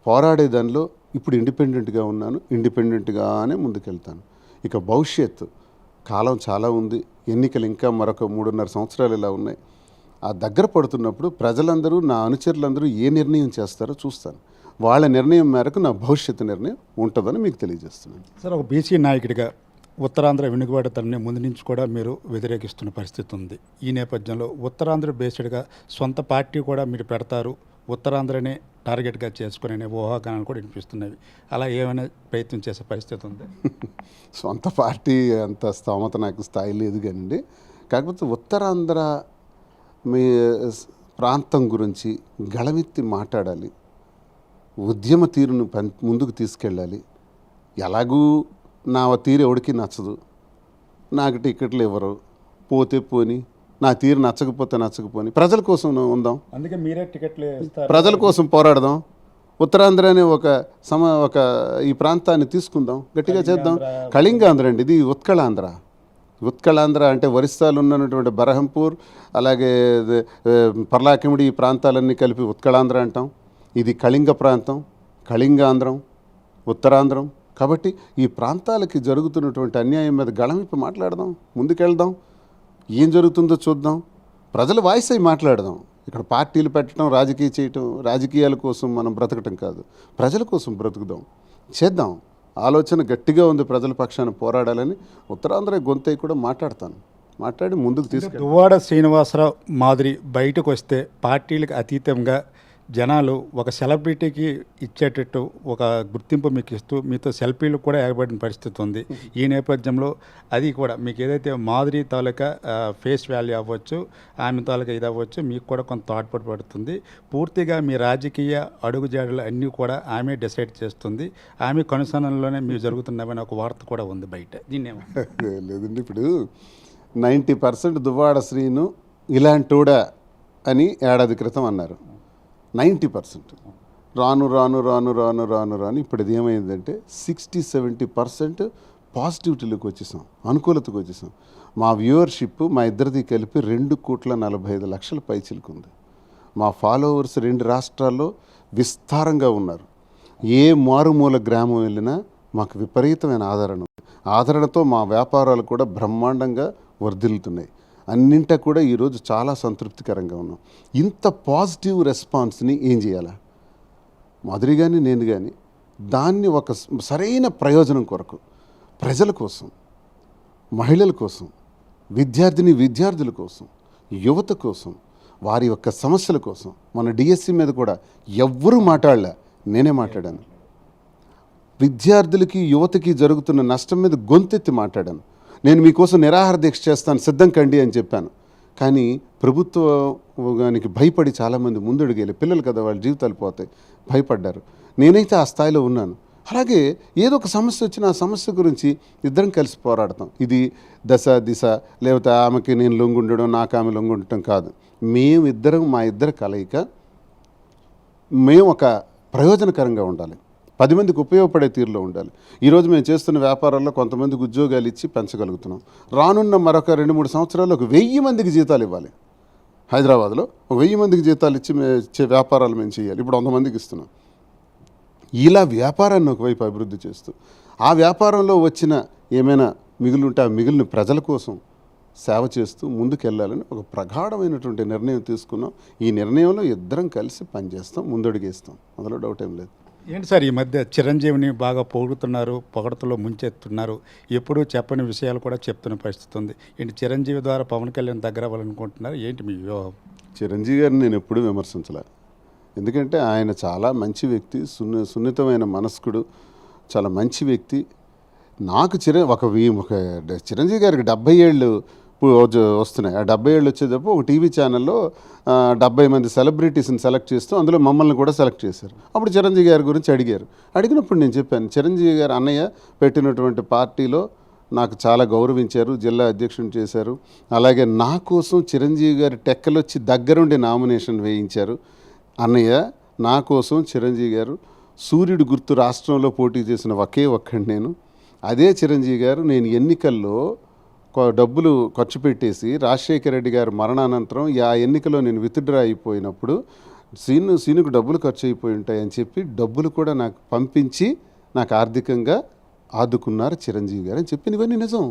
పోరాడే దానిలో ఇప్పుడు ఇండిపెండెంట్గా ఉన్నాను, ఇండిపెండెంట్గానే ముందుకెళ్తాను. ఇక భవిష్యత్తు కాలం చాలా ఉంది, ఎన్నికలు ఇంకా మరొక 3.5 సంవత్సరాలు ఇలా ఉన్నాయి. ఆ దగ్గర పడుతున్నప్పుడు ప్రజలందరూ, నా అనుచరులందరూ ఏ నిర్ణయం చేస్తారో చూస్తాను. వాళ్ళ నిర్ణయం మేరకు నా భవిష్యత్తు నిర్ణయం ఉంటుందని మీకు తెలియజేస్తున్నాను. సార్, ఒక బీసీ నాయకుడిగా ఉత్తరాంధ్ర వెనుకబాటుతనాన్ని ముందు నుంచి కూడా మీరు వ్యతిరేకిస్తున్న పరిస్థితి ఉంది. ఈ నేపథ్యంలో ఉత్తరాంధ్ర బేస్డ్గా సొంత పార్టీ కూడా మీరు పెడతారు, ఉత్తరాంధ్రనే టార్గెట్గా చేసుకునే ఊహాగానాలు కూడా వినిపిస్తున్నవి. అలా ఏమైనా ప్రయత్నం చేసే పరిస్థితి ఉంది? సొంత పార్టీ అంత స్తోమత నాకు స్థాయి లేదు కానివ్వండి. కాకపోతే ఉత్తరాంధ్ర మీ ప్రాంతం గురించి గళమెత్తి మాట్లాడాలి, ఉద్యమ తీరును ముందుకు తీసుకెళ్ళాలి. ఎలాగూ నా తీరు ఎవడికి నచ్చదు, నాకు టికెట్లు ఇవ్వరు, పోతే పోని, నా తీరు నచ్చకపోతే ప్రజల కోసం ఉందాం, అందుకే మీరే టికెట్లు ప్రజల కోసం పోరాడదాం. ఉత్తరాంధ్ర అనే ఒక ఈ ప్రాంతాన్ని తీసుకుందాం, గట్టిగా చేద్దాం. కళింగాంధ్ర అండి ఇది, ఉత్కళాంధ్ర. ఉత్కళాంధ్ర అంటే ఒరిస్సాలో ఉన్నటువంటి బరహంపూర్, అలాగే పర్లాకిమిడి, ఈ ప్రాంతాలన్నీ కలిపి ఉత్కళాంధ్ర అంటాం. ఇది కళింగ ప్రాంతం, కళింగాంధ్రం, ఉత్తరాంధ్రం. కాబట్టి ఈ ప్రాంతాలకి జరుగుతున్నటువంటి అన్యాయం మీద గళమిప్పి మాట్లాడదాం, ముందుకెళ్దాం, ఏం జరుగుతుందో చూద్దాం, ప్రజల వాయిస్ అయి మాట్లాడదాం. ఇక్కడ పార్టీలు పెట్టడం, రాజకీయాల కోసం మనం బ్రతకటం కాదు, ప్రజల కోసం బ్రతుకుదాం, చేద్దాం. ఆలోచన గట్టిగా ఉంది, ప్రజల పక్షాన పోరాడాలని. ఉత్తరాంధ్ర గొంతై కూడా మాట్లాడి ముందుకు తీసుకెళ్ళి దువ్వాడ శ్రీనివాసరావు మాదిరి బయటకు వస్తే పార్టీలకు అతీతంగా జనాలు ఒక సెలబ్రిటీకి ఇచ్చేటట్టు ఒక గుర్తింపు మీకు ఇస్తూ మీతో సెల్ఫీలు కూడా ఎగబడిన పరిస్థితి ఉంది. ఈ నేపథ్యంలో అది కూడా మీకు ఏదైతే మాదిరి తాలూకా ఫేస్ వాల్యూ అవ్వచ్చు, ఆమె తాలూకా ఇది అవ్వచ్చు, మీకు కూడా కొంత తోడ్పాటు పడుతుంది. పూర్తిగా మీ రాజకీయ అడుగుజాడలు అన్నీ కూడా ఆమె డిసైడ్ చేస్తుంది, ఆమె కనుసనలోనే మీరు జరుగుతున్నవని ఒక వార్త కూడా ఉంది బయట. దీన్నేమో లేదండి, ఇప్పుడు 90% దువ్వాడ శ్రీను ఇలాంటోడా అని ఏడాది క్రితం అన్నారు. 90% రాను ఇప్పుడు ఇది ఏమైందంటే 60-70% పాజిటివిటీలోకి వచ్చేసాం, అనుకూలతకు వచ్చేసాం. మా వ్యూవర్షిప్ మా ఇద్దరిది కలిపి 2,45,00,000 పైచిలుకుంది. మా ఫాలోవర్స్ 2 రాష్ట్రాల్లో విస్తారంగా ఉన్నారు. ఏ మారుమూల గ్రామం వెళ్ళినా మాకు విపరీతమైన ఆదరణతో మా వ్యాపారాలు కూడా బ్రహ్మాండంగా వర్ధిల్లుతున్నాయి. అన్నింటా కూడా ఈరోజు చాలా సంతృప్తికరంగా ఉన్నాం. ఇంత పాజిటివ్ రెస్పాన్స్ని ఏం చేయాలా, మాధురి కానీ నేను కానీ దాన్ని ఒక సరైన ప్రయోజనం కొరకు, ప్రజల కోసం, మహిళల కోసం, విద్యార్థుల కోసం, యువత కోసం, వారి యొక్క సమస్యల కోసం. మన డిఎస్సి మీద కూడా ఎవ్వరూ మాట్లాడలే, నేనే మాట్లాడాను. విద్యార్థులకి, యువతకి జరుగుతున్న నష్టం మీద గొంతెత్తి మాట్లాడాను. నేను మీకోసం నిరాహార దీక్ష చేస్తాను, సిద్ధం కండి అని చెప్పాను. కానీ ప్రభుత్వానికి భయపడి చాలామంది ముందడుగేళ్ళు, పిల్లలు కదా, వాళ్ళ జీవితాలు పోతాయి, భయపడ్డారు. నేనైతే ఆ స్థాయిలో ఉన్నాను. అలాగే ఏదో ఒక సమస్య వచ్చిన ఆ సమస్య గురించి ఇద్దరం కలిసి పోరాడతాం. ఇది దిశ లేకపోతే ఆమెకి నేను లొంగుండడం, నాకు ఆమె లొంగుండటం కాదు. మా ఇద్దరు కలయిక, మేము ఒక ప్రయోజనకరంగా ఉండాలి, 10 మందికి ఉపయోగపడే తీరులో ఉండాలి. ఈరోజు మేము చేస్తున్న వ్యాపారాల్లో కొంతమందికి ఉద్యోగాలు ఇచ్చి పెంచగలుగుతున్నాం. రానున్న మరొక 2-3 సంవత్సరాల్లో ఒక 1000 మందికి జీతాలు ఇవ్వాలి. హైదరాబాద్లో ఒక 1000 మందికి జీతాలు ఇచ్చే వ్యాపారాలు మేము చేయాలి. ఇప్పుడు 100 మందికి ఇస్తున్నాం. ఇలా వ్యాపారాన్ని ఒకవైపు అభివృద్ధి చేస్తూ, ఆ వ్యాపారంలో వచ్చిన ఏమైనా మిగులుంటే ఆ మిగిలిన ప్రజల కోసం సేవ చేస్తూ ముందుకెళ్ళాలని ఒక ప్రగాఢమైనటువంటి నిర్ణయం తీసుకున్నాం. ఈ నిర్ణయంలో ఇద్దరం కలిసి పనిచేస్తాం, ముందడుగేస్తాం, అందులో డౌట్ ఏం లేదు. ఏంటి సార్, ఈ మధ్య చిరంజీవిని బాగా పొగుడుతున్నారు, పొగడతలో ముంచెత్తున్నారు, ఎప్పుడూ చెప్పని విషయాలు కూడా చెప్తున్న పరిస్థితి ఉంది. ఏంటి చిరంజీవి ద్వారా పవన్ కళ్యాణ్ దగ్గర అవ్వాలనుకుంటున్నారు, ఏంటి మీ వ్యూహం? చిరంజీవి గారిని నేను ఎప్పుడూ విమర్శించలే, ఎందుకంటే ఆయన చాలా మంచి వ్యక్తి, సున్నితమైన మనస్కుడు, చాలా మంచి వ్యక్తి. నాకు చిరంజీవి గారికి 70 ఏళ్ళు వస్తున్నాయి. ఆ 70 ఏళ్ళు వచ్చేటప్పుడు ఒక టీవీ ఛానల్లో 70 మంది సెలబ్రిటీస్ని సెలెక్ట్ చేస్తూ అందులో మమ్మల్ని కూడా సెలెక్ట్ చేశారు. అప్పుడు చిరంజీవి గారి గురించి అడిగినప్పుడు నేను చెప్పాను, చిరంజీవి గారు అన్నయ్య పెట్టినటువంటి పార్టీలో నాకు చాలా గౌరవించారు, జిల్లా అధ్యక్షుని చేశారు. అలాగే నా కోసం చిరంజీవి గారి టెక్కలొచ్చి దగ్గరుండి నామినేషన్ వేయించారు. అన్నయ్య నా కోసం చిరంజీవి గారు సూర్యుడి గుర్తు రాష్ట్రంలో పోటీ చేసిన ఒకే ఒక్కడిని నేను. అదే చిరంజీవి గారు నేను ఎన్నికల్లో డబ్బులు ఖర్చు పెట్టేసి రాజశేఖర రెడ్డి గారి మరణానంతరం ఆ ఎన్నికలో నేను విత్డ్రా అయిపోయినప్పుడు సీనుకు డబ్బులు ఖర్చు అయిపోయి ఉంటాయని చెప్పి డబ్బులు కూడా నాకు పంపించి నాకు ఆర్థికంగా ఆదుకున్నారు చిరంజీవి గారు అని చెప్పినవన్నీ నిజం.